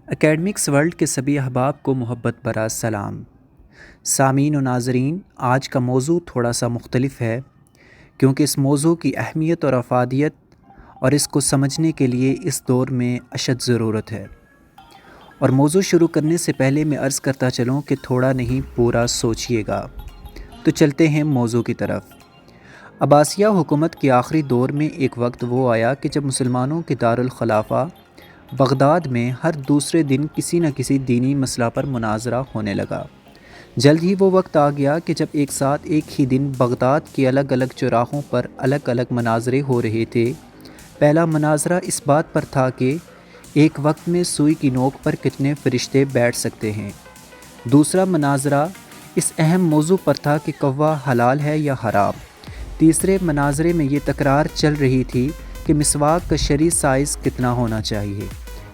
Academics world کے سبھی احباب کو محبت برا سلام۔ سامعین و ناظرین، آج کا موضوع تھوڑا سا مختلف ہے کیونکہ اس موضوع کی اہمیت اور افادیت اور اس کو سمجھنے کے لیے اس دور میں اشد ضرورت ہے۔ اور موضوع شروع کرنے سے پہلے میں عرض کرتا چلوں کہ تھوڑا نہیں پورا سوچئے گا۔ تو چلتے ہیں موضوع کی طرف۔ عباسیہ حکومت کے آخری دور میں ایک وقت وہ آیا کہ جب مسلمانوں کے دارالخلافہ بغداد میں ہر دوسرے دن کسی نہ کسی دینی مسئلہ پر مناظرہ ہونے لگا۔ جلد ہی وہ وقت آ گیا کہ جب ایک ساتھ ایک ہی دن بغداد کے الگ الگ چوراہوں پر الگ الگ مناظرے ہو رہے تھے۔ پہلا مناظرہ اس بات پر تھا کہ ایک وقت میں سوئی کی نوک پر کتنے فرشتے بیٹھ سکتے ہیں۔ دوسرا مناظرہ اس اہم موضوع پر تھا کہ کوا حلال ہے یا حرام۔ تیسرے مناظرے میں یہ تکرار چل رہی تھی کہ مسواک کا شرعی سائز کتنا ہونا چاہیے۔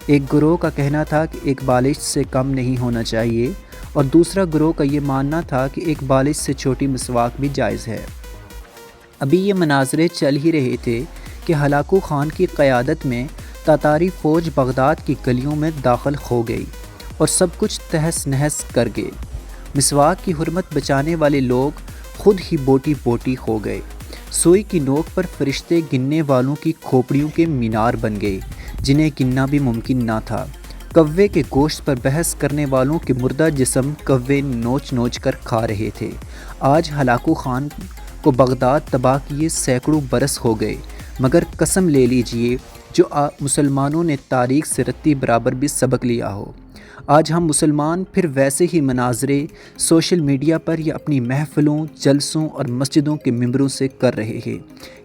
ایک گروہ کا کہنا تھا کہ ایک بالش سے کم نہیں ہونا چاہیے اور دوسرا گروہ کا یہ ماننا تھا کہ ایک بالش سے چھوٹی مسواک بھی جائز ہے۔ ابھی یہ مناظرے چل ہی رہے تھے کہ ہلاکو خان کی قیادت میں تاتاری فوج بغداد کی گلیوں میں داخل ہو گئی اور سب کچھ تہس نہس کر گئے۔ مسواک کی حرمت بچانے والے لوگ خود ہی بوٹی بوٹی ہو گئے۔ سوئی کی نوک پر فرشتے گننے والوں کی کھوپڑیوں کے مینار بن گئے جنہیں گننا بھی ممکن نہ تھا۔ کوے کے گوشت پر بحث کرنے والوں کے مردہ جسم کوے نوچ نوچ کر کھا رہے تھے۔ آج ہلاکو خان کو بغداد تباہ کیے سینکڑوں برس ہو گئے، مگر قسم لے لیجئے جو مسلمانوں نے تاریخ سے رتی برابر بھی سبق لیا ہو۔ آج ہم مسلمان پھر ویسے ہی مناظرے سوشل میڈیا پر یا اپنی محفلوں، جلسوں اور مسجدوں کے ممبروں سے کر رہے ہیں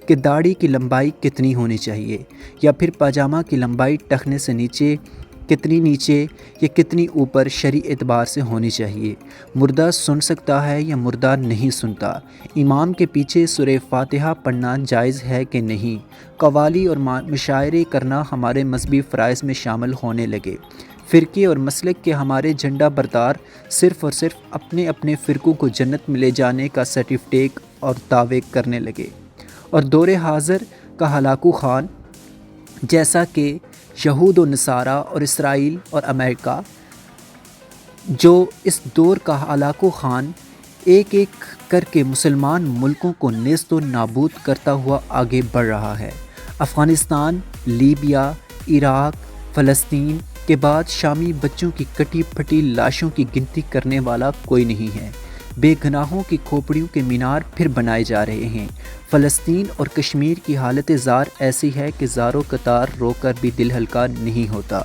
کہ داڑھی کی لمبائی کتنی ہونی چاہیے، یا پھر پاجامہ کی لمبائی ٹخنے سے نیچے نیچے یا کتنی اوپر شرعی اعتبار سے ہونی چاہیے۔ مردہ سن سکتا ہے یا مردہ نہیں سنتا؟ امام کے پیچھے سورہ فاتحہ پڑھنا جائز ہے کہ نہیں؟ قوالی اور مشاعرے کرنا ہمارے مذہبی فرائض میں شامل ہونے لگے۔ فرقے اور مسلک کے ہمارے جھنڈا بردار صرف اور صرف اپنے اپنے فرقوں کو جنت میں لے جانے کا سرٹیفکیٹ اور دعوے کرنے لگے۔ اور دور حاضر کا ہلاکو خان، جیسا کہ یہود و نصارہ اور اسرائیل اور امریکہ، جو اس دور کا ہلاکو خان ایک ایک کر کے مسلمان ملکوں کو نیست و نابود کرتا ہوا آگے بڑھ رہا ہے۔ افغانستان، لیبیا، عراق، فلسطین کے بعد شامی بچوں کی کٹی پھٹی لاشوں کی گنتی کرنے والا کوئی نہیں ہے۔ بے گناہوں کی کھوپڑیوں کے مینار پھر بنائے جا رہے ہیں۔ فلسطین اور کشمیر کی حالت زار ایسی ہے کہ زاروں قطار رو کر بھی دل ہلکا نہیں ہوتا۔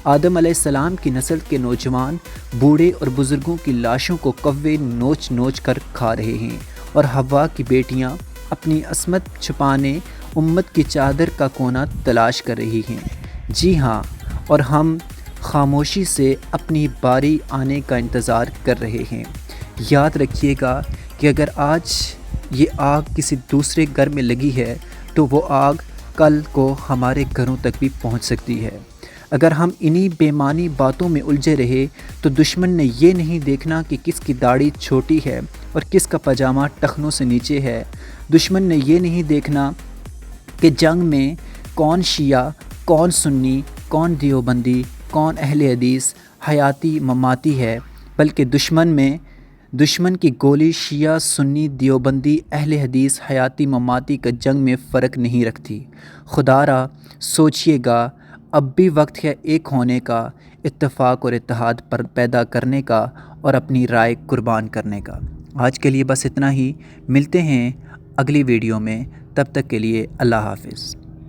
آدم علیہ السلام کی نسل کے نوجوان، بوڑھے اور بزرگوں کی لاشوں کو کوے نوچ نوچ کر کھا رہے ہیں، اور حوا کی بیٹیاں اپنی عصمت چھپانے امت کی چادر کا کونا تلاش کر رہی ہیں۔ جی ہاں، اور ہم خاموشی سے اپنی باری آنے کا انتظار کر رہے ہیں۔ یاد رکھیے گا کہ اگر آج یہ آگ کسی دوسرے گھر میں لگی ہے تو وہ آگ کل کو ہمارے گھروں تک بھی پہنچ سکتی ہے۔ اگر ہم انہی بے معنی باتوں میں الجھے رہے تو دشمن نے یہ نہیں دیکھنا کہ کس کی داڑھی چھوٹی ہے اور کس کا پاجامہ ٹخنوں سے نیچے ہے۔ دشمن نے یہ نہیں دیکھنا کہ جنگ میں کون شیعہ، کون سنی، کون دیوبندی، کون اہل حدیث حیاتی مماتی ہے، بلکہ دشمن کی گولی شیعہ، سنی، دیوبندی، اہل حدیث حیاتی مماتی کا جنگ میں فرق نہیں رکھتی۔ خدا را سوچئے گا، اب بھی وقت ہے ایک ہونے کا، اتفاق اور اتحاد پر پیدا کرنے کا اور اپنی رائے قربان کرنے کا۔ آج کے لیے بس اتنا ہی، ملتے ہیں اگلی ویڈیو میں، تب تک کے لیے اللہ حافظ۔